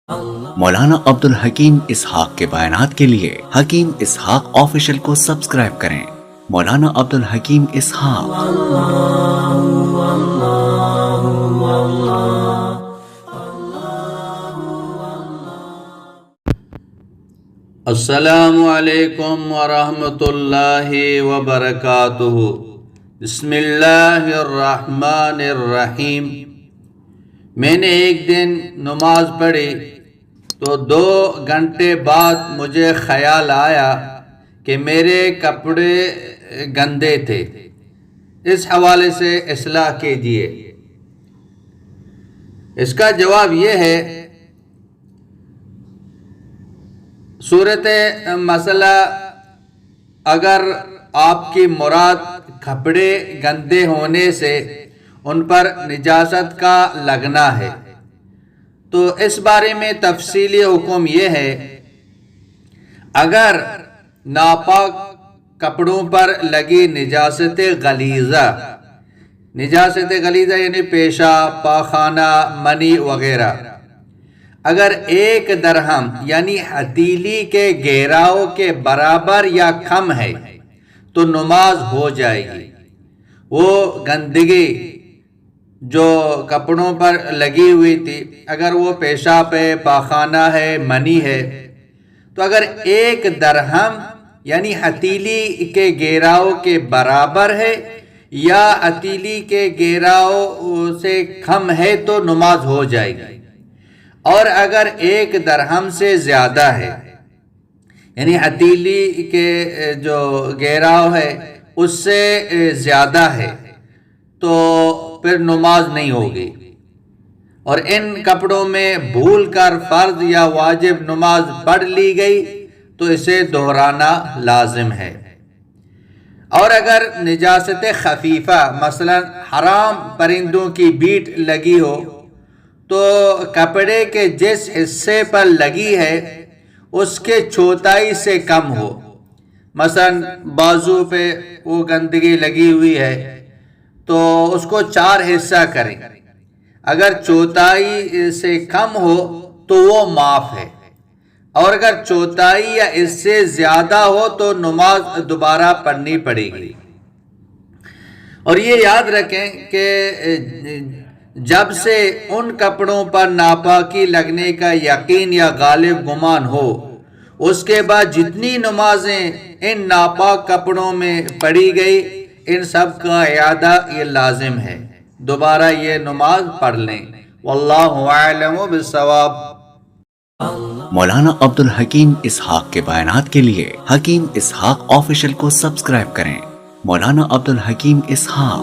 مولانا عبدالحکیم اسحاق کے بیانات کے لیے حکیم اسحاق آفیشل کو سبسکرائب کریں۔ مولانا عبدالحکیم اسحاق۔ السلام علیکم ورحمۃ اللہ وبرکاتہ۔ بسم اللہ الرحمن الرحیم۔ میں نے ایک دن نماز پڑھی تو 2 گھنٹے بعد مجھے خیال آیا کہ میرے کپڑے گندے تھے، اس حوالے سے اصلاح کیجیے۔ اس کا جواب یہ ہے، صورت مسئلہ اگر آپ کی مراد کپڑے گندے ہونے سے ان پر نجاست کا لگنا ہے تو اس بارے میں تفصیلی حکم یہ ہے، اگر ناپاک کپڑوں پر لگی نجاست غلیظہ یعنی پیشاب، پاخانہ، منی وغیرہ، اگر 1 درہم یعنی ہتھیلی کے گہراؤ کے برابر یا کم ہے تو نماز ہو جائے گی۔ وہ گندگی جو کپڑوں پر لگی ہوئی تھی، اگر وہ پیشاب ہے، پاخانہ ہے، منی ہے، تو اگر 1 درہم یعنی ہتھیلی کے گہراؤ کے برابر ہے یا ہتھیلی کے گہراؤ سے کم ہے تو نماز ہو جائے گی۔ اور اگر 1 درہم سے زیادہ ہے یعنی ہتھیلی کے جو گہراؤ ہے اس سے زیادہ ہے تو پھر نماز نہیں ہوگی۔ اور ان کپڑوں میں بھول کر فرض یا واجب نماز پڑھ لی گئی تو اسے دہرانا لازم ہے۔ اور اگر نجاست خفیفہ مثلا حرام پرندوں کی بیٹ لگی ہو تو کپڑے کے جس حصے پر لگی ہے اس کے چوتھائی سے کم ہو، مثلا بازو پہ وہ گندگی لگی ہوئی ہے تو اس کو 4 حصہ کریں، اگر چوتھائی سے کم ہو تو وہ معاف ہے، اور اگر چوتھائی یا اس سے زیادہ ہو تو نماز دوبارہ پڑھنی پڑے گی۔ اور یہ یاد رکھیں کہ جب سے ان کپڑوں پر ناپاکی لگنے کا یقین یا غالب گمان ہو، اس کے بعد جتنی نمازیں ان ناپاک کپڑوں میں پڑھی گئی ان سب کا اعادہ یہ لازم ہے، دوبارہ یہ نماز پڑھ لیں۔ واللہ اعلم بالصواب۔ مولانا عبدالحکیم اسحاق کے بیانات کے لیے حکیم اسحاق آفیشل کو سبسکرائب کریں۔ مولانا عبدالحکیم اسحاق۔